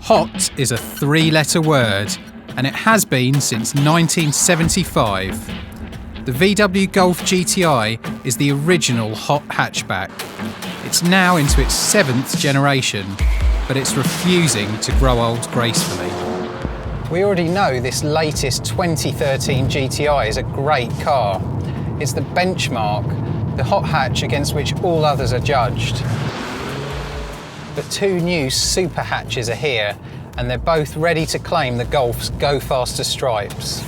Hot is a three-letter word, and it has been since 1975. The VW Golf GTI is the original hot hatchback. It's now into its 7th generation, but it's refusing to grow old gracefully. We already know this latest 2013 GTI is a great car. It's the benchmark, the hot hatch against which all others are judged. But two new super hatches are here, and they're both ready to claim the Golf's Go Faster stripes.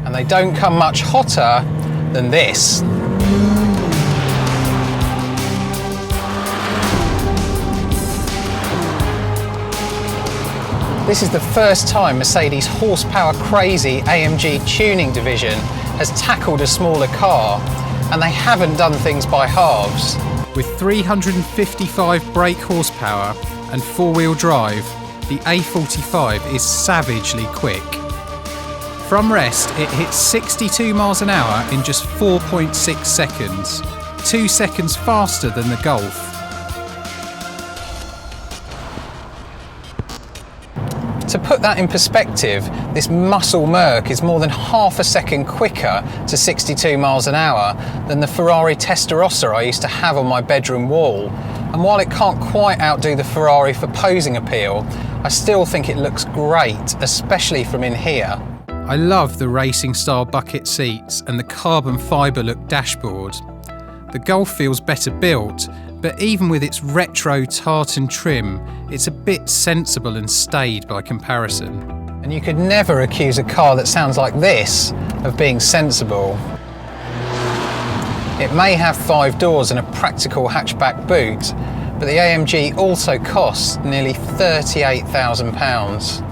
And they don't come much hotter than this. This is the first time Mercedes' horsepower-crazy AMG tuning division has tackled a smaller car, and they haven't done things by halves. With 355 brake horsepower and four-wheel drive, the A45 is savagely quick. From rest, it hits 62 miles an hour in just 4.6 seconds, 2 seconds faster than the Golf. To put that in perspective, this muscle Merc is more than half a second quicker to 62 miles an hour than the Ferrari Testarossa I used to have on my bedroom wall. And while it can't quite outdo the Ferrari for posing appeal, I still think it looks great, especially from in here. I love the racing style bucket seats and the carbon fibre look dashboard. The Golf feels better built, but even with its retro tartan trim, it's a bit sensible and staid by comparison. And you could never accuse a car that sounds like this of being sensible. It may have 5 doors and a practical hatchback boot, but the AMG also costs nearly £38,000.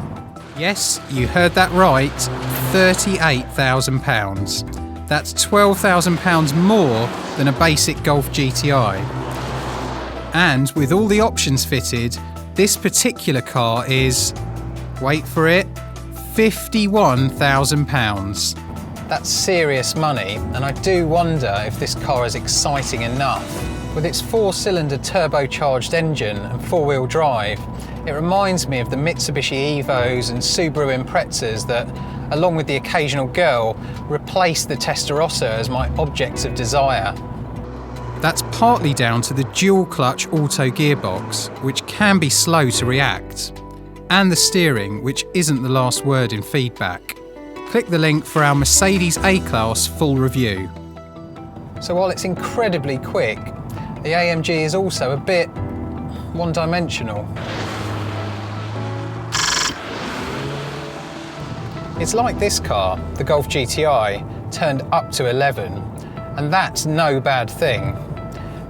Yes, you heard that right, £38,000. That's £12,000 more than a basic Golf GTI. And with all the options fitted, this particular car is, wait for it, £51,000. That's serious money, and I do wonder if this car is exciting enough. With its 4-cylinder turbocharged engine and 4-wheel drive, it reminds me of the Mitsubishi Evos and Subaru Imprezas that, along with the occasional girl, replaced the Testarossa as my objects of desire. That's partly down to the dual-clutch auto gearbox, which can be slow to react, and the steering, which isn't the last word in feedback. Click the link for our Mercedes A-Class full review. So while it's incredibly quick, the AMG is also a bit one-dimensional. It's like this car, the Golf GTI, turned up to 11, and that's no bad thing.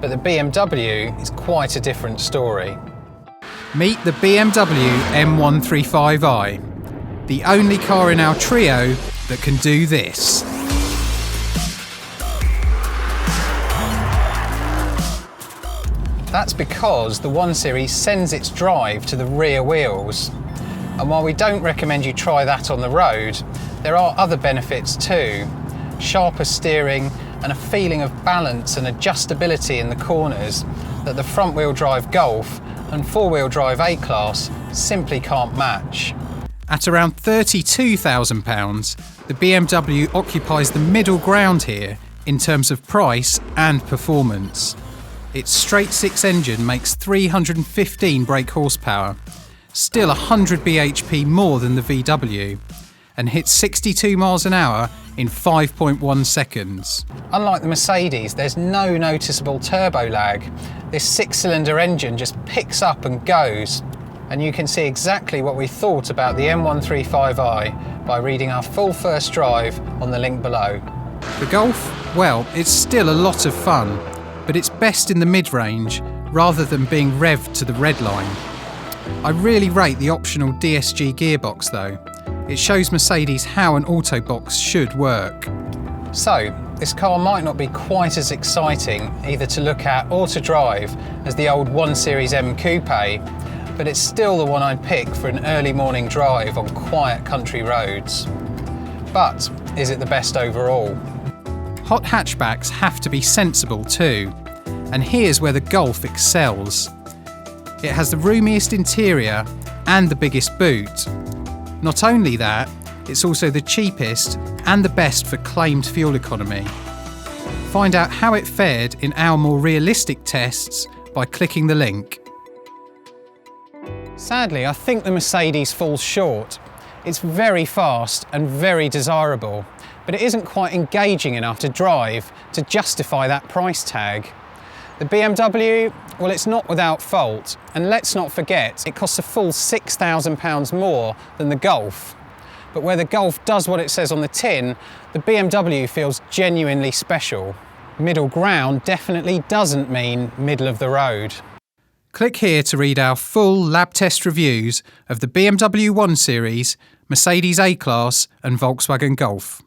But the BMW is quite a different story. Meet the BMW M135i, the only car in our trio that can do this. That's because the 1 Series sends its drive to the rear wheels. And while we don't recommend you try that on the road, there are other benefits too. Sharper steering and a feeling of balance and adjustability in the corners that the front-wheel drive Golf and 4-wheel drive A-Class simply can't match. At around £32,000, the BMW occupies the middle ground here in terms of price and performance. Its straight-six engine makes 315 brake horsepower, still 100 bhp more than the VW, and hits 62 miles an hour in 5.1 seconds. Unlike the Mercedes, there's no noticeable turbo lag. This 6-cylinder engine just picks up and goes, and you can see exactly what we thought about the M135i by reading our full first drive on the link below. The Golf, well, it's still a lot of fun, but it's best in the mid-range rather than being revved to the red line. I really rate the optional DSG gearbox though. It shows Mercedes how an autobox should work. So, this car might not be quite as exciting either to look at or to drive as the old 1 Series M Coupe, but it's still the one I'd pick for an early morning drive on quiet country roads. But is it the best overall? hot hatchbacks have to be sensible too, and here's where the Golf excels. It has the roomiest interior and the biggest boot. Not only that, it's also the cheapest and the best for claimed fuel economy. Find out how it fared in our more realistic tests by clicking the link. Sadly, I think the Mercedes falls short. It's very fast and very desirable, but it isn't quite engaging enough to drive to justify that price tag. The BMW, well, it's not without fault, and let's not forget, it costs a full £6,000 more than the Golf. But where the Golf does what it says on the tin, the BMW feels genuinely special. Middle ground definitely doesn't mean middle of the road. Click here to read our full lab test reviews of the BMW 1 Series, Mercedes A-Class and Volkswagen Golf.